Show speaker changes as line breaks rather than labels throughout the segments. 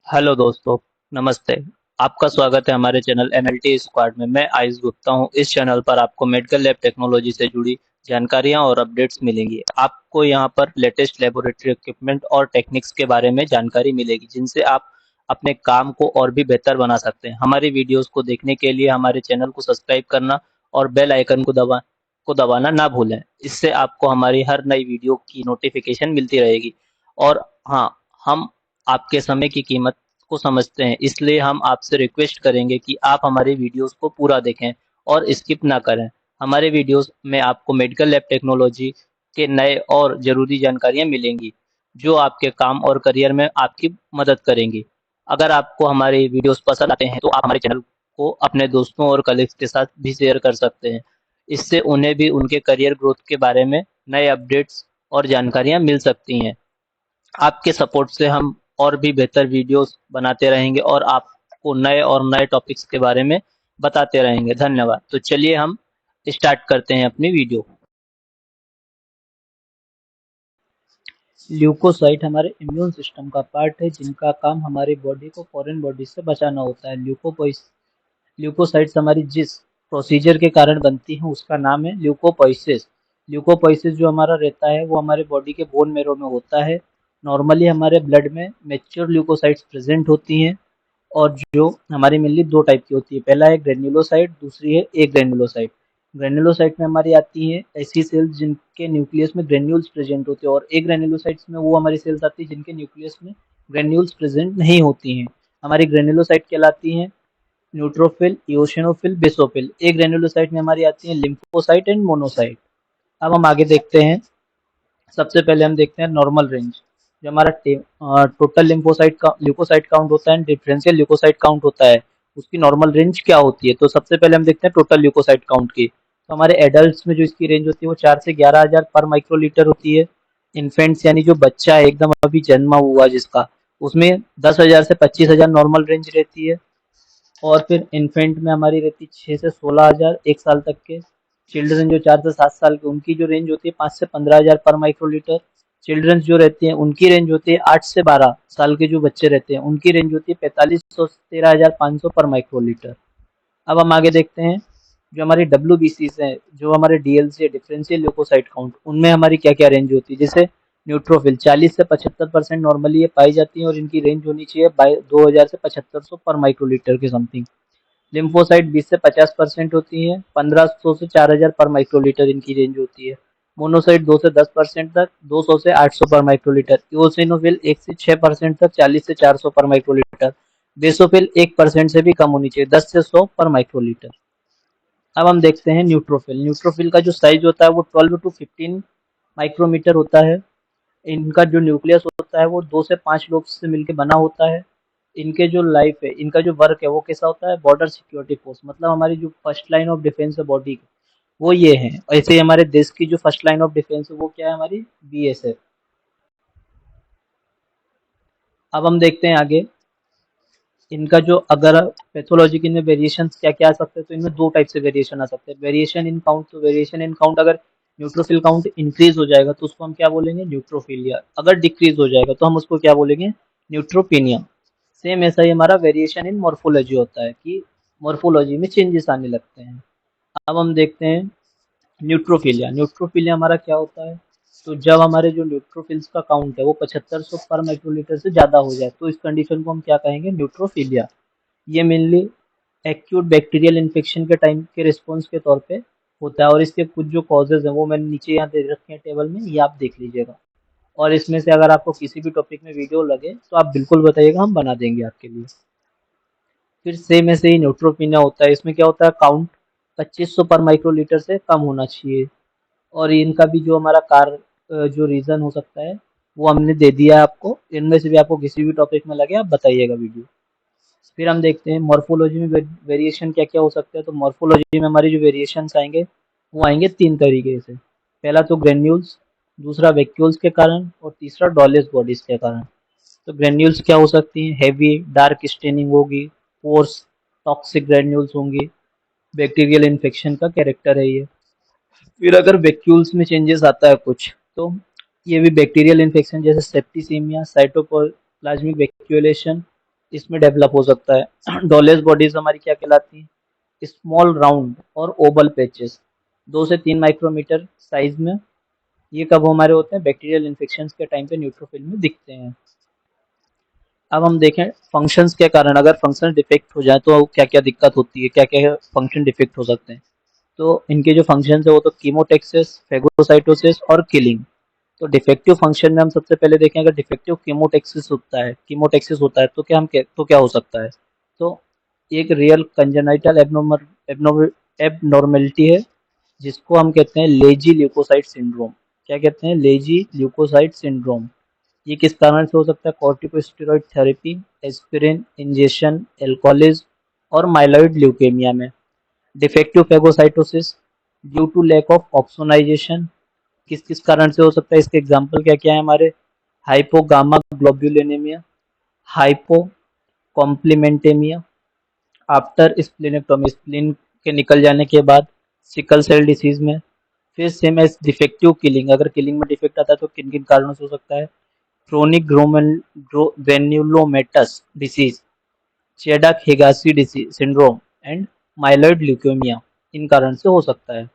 Hello दोस्तों, नमस्ते। आपका स्वागत है हमारे चैनल एनएलटी स्क्वाड में। मैं आयुष गुप्ता हूं। इस चैनल पर आपको मेडिकल लैब टेक्नोलॉजी से जुड़ी जानकारियां और अपडेट्स मिलेंगी। आपको यहां पर लेटेस्ट लेबोरेटरी इक्विपमेंट और टेक्निक्स के बारे में जानकारी मिलेगी, जिनसे आप अपने काम को और भी बेहतर बना सकते हैं। हमारी वीडियोस को देखने के लिए हमारे चैनल को सब्सक्राइब करना और बेल आइकन को दबाना ना भूलें। इससे आपको हमारी हर नई वीडियो की नोटिफिकेशन मिलती रहेगी। और हाँ, हम आपके समय की कीमत को समझते हैं, इसलिए हम आपसे रिक्वेस्ट करेंगे कि आप हमारे वीडियोस को पूरा देखें और स्किप ना करें। हमारे वीडियोस में आपको मेडिकल लैब टेक्नोलॉजी के नए और ज़रूरी जानकारियाँ मिलेंगी, जो आपके काम और करियर में आपकी मदद करेंगी। अगर आपको हमारे वीडियोस पसंद आते हैं, तो आप हमारे चैनल को अपने दोस्तों और कलीग्स के साथ भी शेयर कर सकते हैं। इससे उन्हें भी उनके करियर ग्रोथ के बारे में नए अपडेट्स और जानकारियाँ मिल सकती हैं। आपके सपोर्ट से हम और भी बेहतर वीडियोस बनाते रहेंगे और आपको नए और नए टॉपिक्स के बारे में बताते रहेंगे। धन्यवाद। तो चलिए हम स्टार्ट करते हैं अपनी वीडियो। ल्यूकोसाइट हमारे इम्यून सिस्टम का पार्ट है, जिनका काम हमारी बॉडी को फॉरेन बॉडी से बचाना होता है। ल्यूकोसाइट्स हमारी जिस प्रोसीजर के कारण बनती हैं, उसका नाम है ल्यूकोपोइसिस। ल्यूकोपोइसिस जो हमारा रहता है, वो हमारे बॉडी के बोन मैरो में होता है। नॉर्मली हमारे ब्लड में मैच्योर ल्यूकोसाइट्स प्रेजेंट होती हैं, और जो हमारी मेनली दो टाइप की होती है। पहला है ग्रेन्युलोसाइट, दूसरी है ए ग्रेन्युलोसाइट। ग्रेन्युलोसाइट में हमारी आती हैं ऐसी सेल्स जिनके न्यूक्लियस में ग्रेन्यूल्स प्रेजेंट होते हैं, और ए ग्रेन्युलोसाइट्स में वो हमारी सेल्स आती है जिनके न्यूक्लियस में ग्रेन्यूल्स प्रेजेंट नहीं होती हैं। हमारी ग्रेन्युलोसाइट कहलाती हैं न्यूट्रोफिल, इओसिनोफिल, बेसोफिल। ए ग्रेन्युलोसाइट में हमारी आती हैं लिम्फोसाइट एंड मोनोसाइट। अब हम आगे देखते हैं। सबसे पहले हम देखते हैं नॉर्मल रेंज। जो हमारा टोटल लिम्फोसाइट का ल्यूकोसाइट काउंट होता है, डिफरेंशियल ल्यूकोसाइट काउंट होता है, उसकी नॉर्मल रेंज क्या होती है। तो सबसे पहले हम देखते हैं टोटल ल्यूकोसाइट काउंट की। तो हमारे एडल्ट्स में जो इसकी रेंज होती है, वो 4 से 11,000 पर माइक्रोलीटर होती है। इन्फेंट्स यानी जो बच्चा है एकदम अभी जन्मा हुआ जिसका, उसमें 10,000 से 25,000 नॉर्मल रेंज रहती है। और फिर इन्फेंट में हमारी रहती है 6 से 16,000 एक साल तक के। चिल्ड्रन जो 4 से 7 साल के, उनकी जो रेंज होती है 5 से 15,000 पर माइक्रोलीटर। चिल्ड्रन जो रहते हैं उनकी रेंज होती है 8 से 12 साल के जो बच्चे रहते हैं, उनकी रेंज होती है 4500 से 13,500 पर माइक्रोलीटर। अब हम आगे देखते हैं। जो हमारी डब्ल्यू है, जो हमारे डीएलसी है, डिफरेंशियल ल्यूकोसाइट काउंट, उनमें हमारी क्या क्या रेंज होती है। जैसे न्यूट्रोफिल 40 से 75% नॉर्मली ये पाई जाती है, और इनकी रेंज होनी चाहिए 2000 से 7500 पर माइक्रोलीटर के समथिंग। लिम्फोसाइट 20 से 50% होती है, 1500 से 4000 पर माइक्रोलीटर इनकी रेंज होती है। मोनोसाइट 2 से 10% तक, 200 से 800 पर माइक्रोलीटर। इओसिनोफिल 1 से 6% तक, 40 से 400 पर माइक्रोलीटर। बेसोफिल 1% से भी कम होनी चाहिए, 10 से 100 पर माइक्रोलीटर। अब हम देखते हैं न्यूट्रोफिल। न्यूट्रोफिल का जो साइज होता है वो 12 to 15 माइक्रोमीटर होता है। इनका जो न्यूक्लियस होता है वो 2 से 5 लोग से मिलकर बना होता है। इनके जो लाइफ है, इनका जो वर्क है, वो कैसा होता है, बॉर्डर सिक्योरिटी फोर्स। मतलब हमारी जो फर्स्ट लाइन ऑफ डिफेंस है बॉडी की, वो ये है। ऐसे ही हमारे देश की जो फर्स्ट लाइन ऑफ डिफेंस है, वो क्या है, हमारी बीएसएफ। अब हम देखते हैं आगे। इनका जो अगर पैथोलॉजी के इनमें वेरिएशन क्या क्या आ सकते हैं, तो इनमें दो टाइप से वेरिएशन आ सकते हैं। वेरिएशन इन काउंट, तो वेरिएशन इन काउंट अगर न्यूट्रोफिल काउंट इंक्रीज हो जाएगा तो उसको हम क्या बोलेंगे, न्यूट्रोफिलिया। अगर डिक्रीज हो जाएगा तो हम उसको क्या बोलेंगे, न्यूट्रोपिनिया। सेम ऐसा ही हमारा वेरिएशन इन मॉर्फोलॉजी होता है कि मॉर्फोलॉजी में चेंजेस आने लगते हैं। अब हम देखते हैं न्यूट्रोफिलिया। न्यूट्रोफिलिया हमारा क्या होता है, तो जब हमारे जो न्यूट्रोफिल्स का काउंट है वो 7500 पर माइक्रोलीटर से ज़्यादा हो जाए, तो इस कंडीशन को हम क्या कहेंगे, न्यूट्रोफिलिया। ये मेनली एक्यूट बैक्टीरियल इन्फेक्शन के टाइम के रिस्पॉन्स के तौर पे होता है, और इसके कुछ जो कॉजेज हैं वो मैंने नीचे यहाँ दे रखे हैं टेबल में, ये आप देख लीजिएगा। और इसमें से अगर आपको किसी भी टॉपिक में वीडियो लगे तो आप बिल्कुल बताइएगा, हम बना देंगे आपके लिए। फिर सेम ऐसे ही न्यूट्रोपिनिया होता है। इसमें क्या होता है, काउंट 2500 पर माइक्रोलीटर से कम होना चाहिए। और इनका भी जो हमारा जो रीज़न हो सकता है, वो हमने दे दिया है आपको। इनमें से भी आपको किसी भी टॉपिक में लगे आप बताइएगा वीडियो। फिर हम देखते हैं मॉर्फोलॉजी में वेरिएशन क्या क्या हो सकता है। तो मॉर्फोलॉजी में हमारी जो वेरिएशंस आएंगे, वो आएंगे 3 तरीके से। पहला तो ग्रेन्यूल्स, दूसरा वैक्यूल्स के कारण, और तीसरा डॉलेस बॉडीज के कारण। तो ग्रेन्यूल्स क्या हो सकती हैं, हैवी डार्क स्टेनिंग होगी, पोर्स, टॉक्सिक ग्रेन्यूल्स होंगी, बैक्टीरियल इन्फेक्शन का कैरेक्टर है ये। फिर अगर वैक्यूल्स में चेंजेस आता है कुछ, तो ये भी बैक्टीरियल इन्फेक्शन जैसे सेप्टिसीमिया, साइटोप्लाज्मिक वैक्यूलेशन, इसमें डेवलप हो सकता है। डोलेस बॉडीज हमारी क्या कहलाती हैं? स्मॉल राउंड और ओवल पैचेस 2 से 3 माइक्रोमीटर साइज में। ये कब हमारे होते हैं? बैक्टीरियल इन्फेक्शन के टाइम पे न्यूट्रोफिल में दिखते हैं। अब हम देखें फंक्शंस के कारण, अगर फंक्शन डिफेक्ट हो जाए तो क्या क्या दिक्कत होती है, क्या क्या फंक्शन डिफेक्ट हो सकते हैं। तो इनके जो फंक्शन है वो तो कीमोटेक्सिस, फेगोसाइटोसिस और किलिंग। तो डिफेक्टिव फंक्शन में हम सबसे पहले देखें, अगर डिफेक्टिव कीमोटेक्सिस होता है तो क्या हो सकता है? तो एक रियल कंजेनाइटल एबनॉर्मेलिटी है, जिसको हम कहते हैं लेजी ल्यूकोसाइट सिंड्रोम। क्या कहते हैं? Lazy leukocyte syndrome. ये किस कारण से हो सकता है? Corticosteroid therapy, aspirin injection, alcoholism और माइलॉइड ल्यूकेमिया में। Defective phagocytosis due to lack of opsonisation, किस किस कारण से हो सकता है? इसके एग्जाम्पल क्या क्या है हमारे? हाइपोगामा ग्लोब्यूलिनेमिया, हाइपो कॉम्प्लीमेंटेमिया, आफ्टर स्प्लीनेक्टोमी, स्प्लीन के निकल जाने के बाद, सिकल सेल डिसीज में। फिर सेम एज डिफेक्टिव किलिंग, अगर किलिंग में डिफेक्ट आता है तो किन किन कारणों से हो सकता है? Chronic granulomatous disease, Chediak Higashi disease syndrome and myeloid leukaemia, इन कारण से हो सकता है।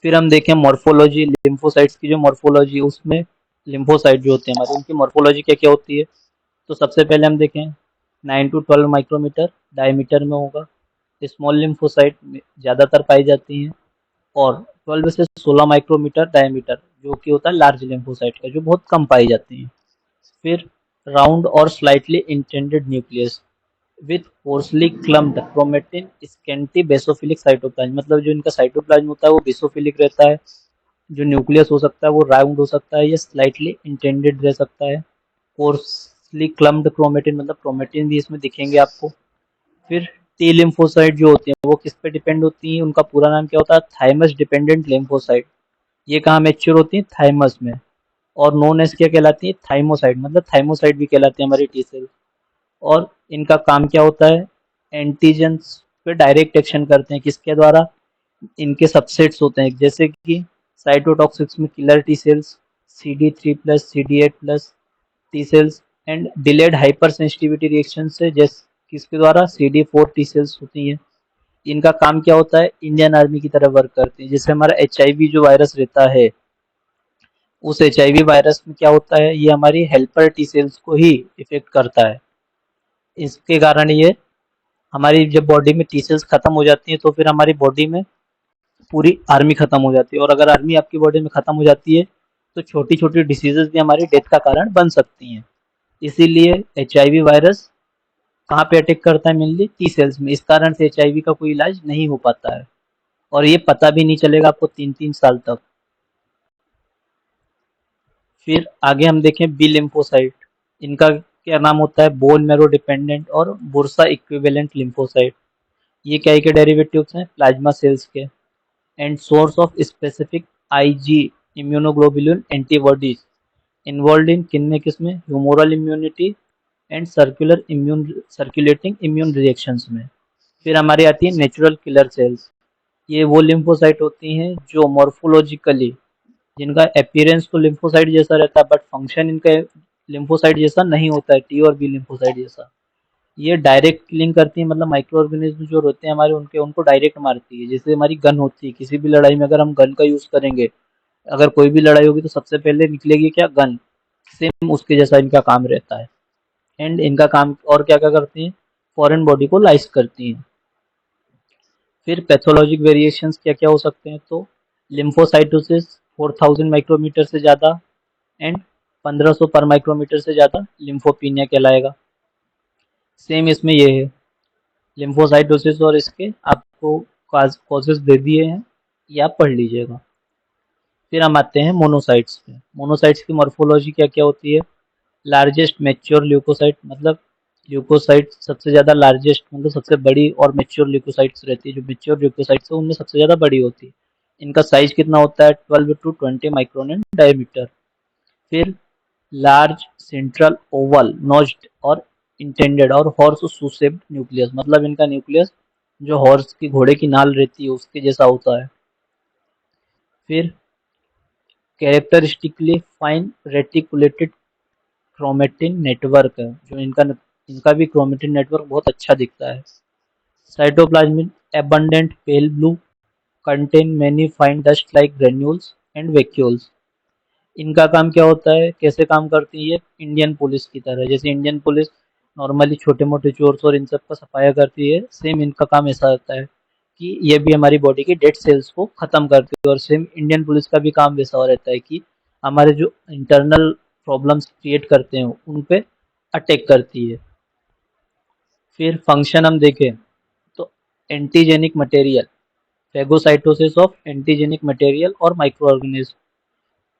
फिर हम देखें मॉर्फोलॉजी, लिम्फोसाइट्स की जो मॉर्फोलॉजी, उसमें लिम्फोसाइट जो होते हैं हमारे, उनकी मॉर्फोलॉजी क्या क्या होती है? तो सबसे पहले हम देखें 9 to 12 माइक्रोमीटर डायमीटर में होगा। स्मॉल लिम्फोसाइट ज़्यादातर पाई जाती हैं, और 12 से 16 माइक्रोमीटर डायमीटर जो कि होता है लार्ज लिम्फोसाइट का, जो बहुत कम पाई जाती हैं। फिर राउंड और slightly indented nucleus with coarsely clumped chromatin scanty basophilic cytoplasm, मतलब जो इनका साइटोप्लाज्म होता है वो बेसोफिलिक रहता है। जो न्यूक्लियस हो सकता है वो राउंड हो सकता है या स्लाइटली इंटेंडेड रह सकता है। कोर्सली क्लम्प्ड क्रोमेटिन, मतलब क्रोमेटिन भी इसमें दिखेंगे आपको। फिर टी लिम्फोसाइट जो होती हैं वो किस पे डिपेंड होती हैं? उनका पूरा नाम क्या होता है? Thymus dependent lymphocyte. ये कहाँ मैच्योर होती हैं? थाइमस में। और नोन एज क्या कहलाती है? थाइमोसाइट, मतलब थाइमोसाइट भी कहलाती है हमारी टी सेल। और इनका काम क्या होता है? एंटीजेंस पे डायरेक्ट एक्शन करते हैं, किसके द्वारा? इनके सबसेट्स होते हैं, जैसे कि साइटोटॉक्सिक्स में killer T cells, CD3+, CD8+ T cells, and delayed hyper sensitivity reaction से, जैसे किसके द्वारा? CD4 टी सेल्स होती हैं। इनका काम क्या होता है? इंडियन आर्मी की तरह वर्क करते हैं। जैसे हमारा HIV जो वायरस रहता है, उस HIV वायरस में क्या होता है? ये हमारी हेल्पर टी सेल्स को ही इफेक्ट करता है। इसके कारण ये हमारी जब बॉडी में टी सेल्स खत्म हो जाती है तो फिर हमारी बॉडी में पूरी आर्मी खत्म हो जाती है, और अगर आर्मी आपकी बॉडी में खत्म हो जाती है तो छोटी छोटी डिसीजेस भी हमारी डेथ का कारण बन सकती हैं। इसीलिए HIV वायरस कहाँ पे अटैक करता है? मेनली टी सेल्स में। इस कारण से HIV का कोई इलाज नहीं हो पाता है, और ये पता भी नहीं चलेगा आपको 3-3 साल तक। फिर आगे हम देखें बी लिम्फोसाइट। इनका क्या नाम होता है? बोन मैरो डिपेंडेंट और बुरसा इक्विवेलेंट लिम्फोसाइट। ये क्या के डेरिवेटिव्स हैं? प्लाज्मा सेल्स के। And source of specific IG immunoglobulin antibodies involve in किनमें किसमें? Humoral immunity and circulating immune reactions में। फिर हमारी आती है नेचुरल किलर सेल्स। ये वो लिम्फोसाइट होती हैं जो मॉर्फोलॉजिकली, जिनका अपीयरेंस तो लिम्फोसाइट जैसा रहता है बट फंक्शन इनका लिम्फोसाइट जैसा नहीं होता है, टी और बी लिम्फोसाइट जैसा। ये डायरेक्ट किलिंग करती है, मतलब माइक्रो ऑर्गेनिज्म जो होते हैं हमारे, उनको डायरेक्ट मारती है। जैसे हमारी गन होती है, किसी भी लड़ाई में अगर हम गन का यूज करेंगे, अगर कोई भी लड़ाई होगी तो सबसे पहले निकलेगी क्या? गन। सेम उसके जैसा इनका काम रहता है। एंड इनका काम और क्या क्या करती हैं? फॉरेन बॉडी को लाइस करती हैं। फिर पैथोलॉजिक वेरिएशंस क्या क्या हो सकते हैं? तो लिम्फोसाइटोसिस 4000 माइक्रोमीटर से ज़्यादा एंड 1500 पर माइक्रोमीटर से ज़्यादा लिम्फोपीनिया कहलाएगा। सेम इसमें ये है लिम्फोसाइटोसिस, और इसके आपको कॉजेज दे दिए हैं, ये आप पढ़ लीजिएगा। फिर हम आते हैं मोनोसाइट्स पे। मोनोसाइट्स की मॉर्फोलॉजी क्या क्या होती है? लार्जेस्ट मैच्योर ल्यूकोसाइट, मतलब ल्यूकोसाइट सबसे ज़्यादा लार्जेस्ट, मतलब सबसे बड़ी और मैच्योर ल्यूकोसाइट्स रहती है। जो मैच्योर ल्यूकोसाइट्स है उनमें सबसे ज़्यादा बड़ी होती है। इनका साइज कितना होता है? 12 to 20 माइक्रोन इन डायमीटर। फिर लार्ज सेंट्रल ओवल नोज्ड और इंटेंडेड और हॉर्स सुसेप्ट न्यूक्लियस, मतलब इनका न्यूक्लियस जो हॉर्स की, घोड़े की नाल रहती है उसके जैसा होता है। फिर characteristically fine reticulated chromatin network है जो इनका इनका भी क्रोमेटिन नेटवर्क बहुत अच्छा दिखता है। Cytoplasm abundant pale blue, contain many fine dust like granules and vacuoles। इनका काम क्या होता है, कैसे काम करती है, इंडियन पुलिस की तरह। जैसे इंडियन पुलिस नॉर्मली छोटे मोटे चोर्स और इन सब का सफाया करती है, सेम इनका काम ऐसा होता है कि ये भी हमारी बॉडी के डेड सेल्स को खत्म करती है। और सेम इंडियन पुलिस का भी काम वैसा हो रहता है कि हमारे जो इंटरनल प्रॉब्लम्स क्रिएट करते हैं उन पे अटैक करती है। फिर फंक्शन हम देखें तो antigenic material, phagocytosis of antigenic material और micro organism.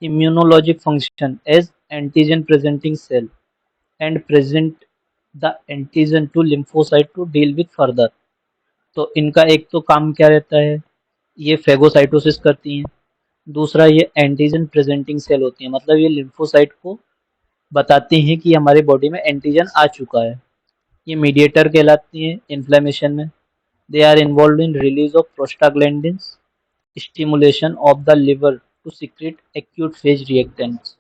Immunologic function as antigen presenting cell and present the antigen to lymphocyte to deal with further. तो इनका एक तो काम क्या रहता है, ये फेगोसाइटोसिस करती हैं। दूसरा ये एंटीजन प्रेजेंटिंग सेल होती है, मतलब ये लिम्फोसाइट को बताती हैं कि हमारे बॉडी में एंटीजन आ चुका है। ये मीडिएटर कहलाती हैं इन्फ्लेमेशन में। They are involve in release of prostaglandins, stimulation of the liver to secrete acute phase reactants.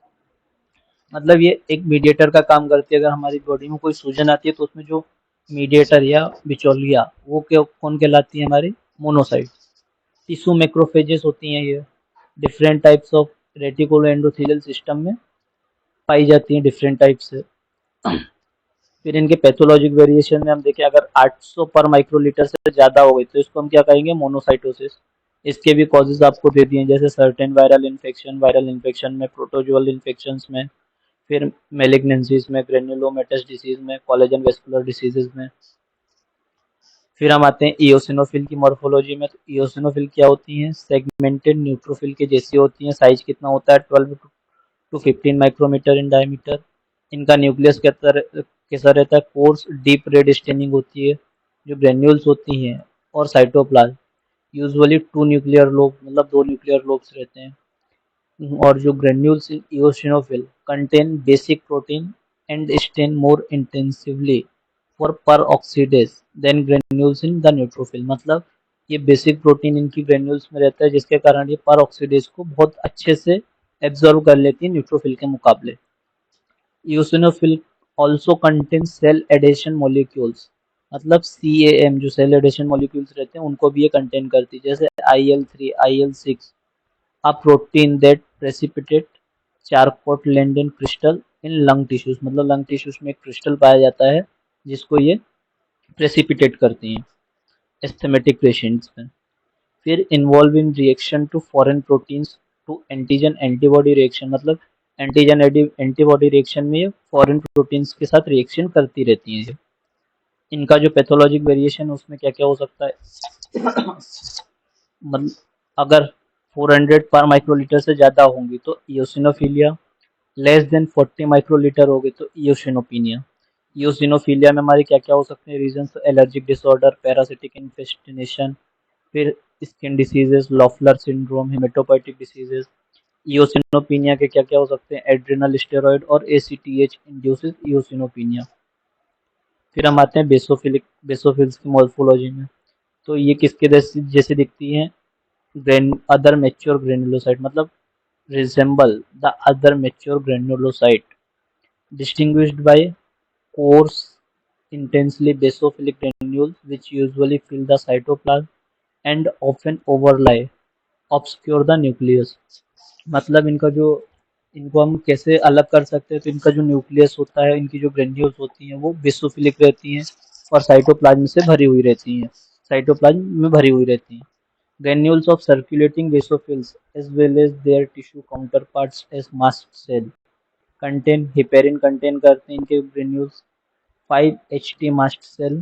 मतलब ये एक मीडिएटर का काम करती है। अगर हमारी बॉडी में कोई सूजन आती है तो उसमें जो मीडिएटर या बिचौलिया वो कौन कहलाती है, हमारी मोनोसाइट। टिश्यू मैक्रोफेजेस होती हैं ये, different types of reticulo endothelial system में पाई जाती हैं डिफरेंट टाइप से। फिर इनके पैथोलॉजिक वेरिएशन में हम देखें, अगर 800 पर माइक्रोलीटर से ज़्यादा हो गई तो इसको हम क्या कहेंगे, मोनोसाइटोसिस। इसके भी कॉजेज आपको दे दिए, जैसे सर्टेन वायरल इन्फेक्शन में, प्रोटोजुअल इन्फेक्शंस में, फिर मेलिग्नेंसीज में, ग्रेनुलोमेटस डिसीज में, कोलेजन वेस्कुलर डिसीजेज में। फिर हम आते हैं इयोसिनोफिल की मॉर्फोलॉजी में। तो इयोसिनोफिल क्या होती हैं, सेगमेंटेड न्यूट्रोफिल के जैसी होती हैं। साइज कितना होता है, 12 टू 15 माइक्रोमीटर इन डायमीटर। इनका न्यूक्लियस कैसा रहता है, कोर्स डीप रेड स्टेनिंग होती है। जो ग्रेन्यूल्स होती हैं और cytoplasm usually two nuclear lobe, मतलब दो न्यूक्लियर लोब्स रहते हैं। और जो granules in eosinophil contain basic protein and stain more intensively for peroxidase than granules in the neutrophil. मतलब ये बेसिक प्रोटीन इनकी ग्रेन्यूल्स में रहता है, जिसके कारण ये पर ऑक्सीडेज को बहुत अच्छे से एब्जॉर्व कर लेती है न्यूट्रोफिल के मुकाबले। Eosinophil also contains cell adhesion molecules, मतलब CAM जो सेल एडेशन मॉलिक्यूल्स रहते हैं उनको भी ये कंटेन करती है। जैसे IL-3, IL-6 a protein that precipitate Charcot Leyden crystal in lung tissues. मतलब लंग टिश्यूज में एक क्रिस्टल पाया जाता है जिसको ये प्रेसिपिटेट करती हैं एस्थेमेटिक पेशेंट्स में। फिर involve in reaction to foreign proteins to antigen antibody reaction, मतलब एंटीजन एंटीबॉडी रिएक्शन में ये फॉरेन प्रोटीन्स के साथ रिएक्शन करती रहती हैं। इनका जो पैथोलॉजिक वेरिएशन उसमें क्या क्या हो सकता है, मतलब अगर 400 पर माइक्रोलीटर से ज़्यादा होंगी तो इयोसिनोफिलिया, लेस देन 40 माइक्रोलीटर होगी तो इयोसिनोपिनिया। इयोसिनोफिलिया में हमारे क्या क्या हो सकते हैं reason, allergic disorder, parasitic infestation, फिर skin diseases, Loeffler syndrome, haematopoietic diseases. Eosinopenia के क्या क्या हो सकते हैं, एड्रिनल स्टेरॉइड और ACTH इंड्यूसेस इयोसिनोपिनिया। फिर हम आते हैं बेसोफिल्स की मॉर्फोलॉजी में। तो ये किसके जैसे दिखती हैं, अदर मैच्योर ग्रेनुलोसाइट, मतलब resemble the other mature granulocyte, distinguished by course intensely basophilic granules which usually fill the cytoplasm and often overlie obscure the nucleus। मतलब इनका जो, इनको हम कैसे अलग कर सकते हैं, तो इनका जो न्यूक्लियस होता है, इनकी जो ग्रेन्यूल्स होती हैं वो बेसोफिलिक रहती हैं और साइटोप्लाज्म से भरी हुई रहती हैं, साइटोप्लाज्म में भरी हुई रहती हैं। Granules of circulating basophils as well as their tissue counterparts as mast cell contain heparin contain करते हैं इनके granules, 5 HT mast cell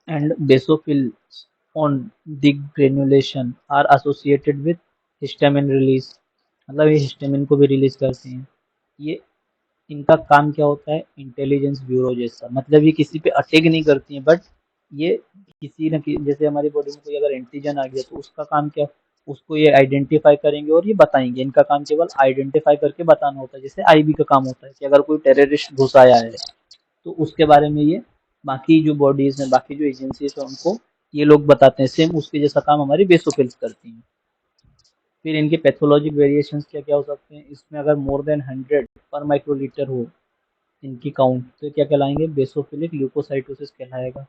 and basophils on degranulation are associated with histamine release। मतलब ये हिस्टामिन को भी रिलीज करती हैं। ये इनका काम क्या होता है, इंटेलिजेंस ब्यूरो जैसा। मतलब ये किसी पे अटैक नहीं करती हैं, बट ये किसी न किसी, जैसे हमारी बॉडी में कोई अगर एंटीजन आ गया तो उसका काम क्या, उसको ये आइडेंटिफाई करेंगे और ये बताएंगे। इनका काम केवल आइडेंटिफाई करके बताना होता है। जैसे IB का काम होता है कि अगर कोई टेररिस्ट घुस आया है तो उसके बारे में ये बाकी जो बॉडीज हैं, बाकी जो एजेंसीज हैं उनको ये लोग बताते हैं। सेम उसके जैसा काम हमारी बेसोफिल्स करती हैं। फिर इनके पैथोलॉजिक वेरिएशंस क्या क्या हो सकते हैं, इसमें अगर मोर देन 100 पर माइक्रोलीटर हो इनकी काउंट तो क्या कहलाएंगे, बेसोफिलिक ल्यूकोसाइटोसिस कहलाएगा।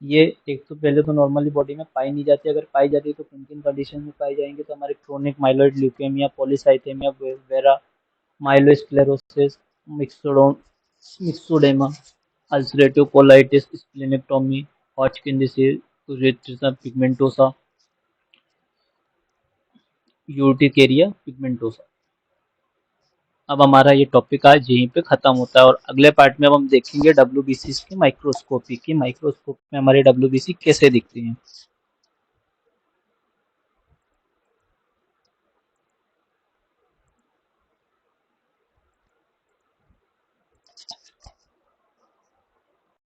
ये एक तो पहले तो नॉर्मली बॉडी में पाई नहीं जाती, अगर पाई जाती है तो किन किन कंडीशन में पाई जाएंगे, तो हमारे chronic myeloid leukaemia, polycythaemia vera, myelosclerosis, myxoedema, ulcerative colitis, splenectomy, Hodgkin disease, urticaria pigmentosa, urticaria pigmentosa. अब हमारा ये टॉपिक आज यहीं पे खत्म होता है और अगले पार्ट में अब हम देखेंगे डब्ल्यूबीसी की माइक्रोस्कोपी, की माइक्रोस्कोप में हमारे डब्ल्यूबीसी कैसे दिखती हैं।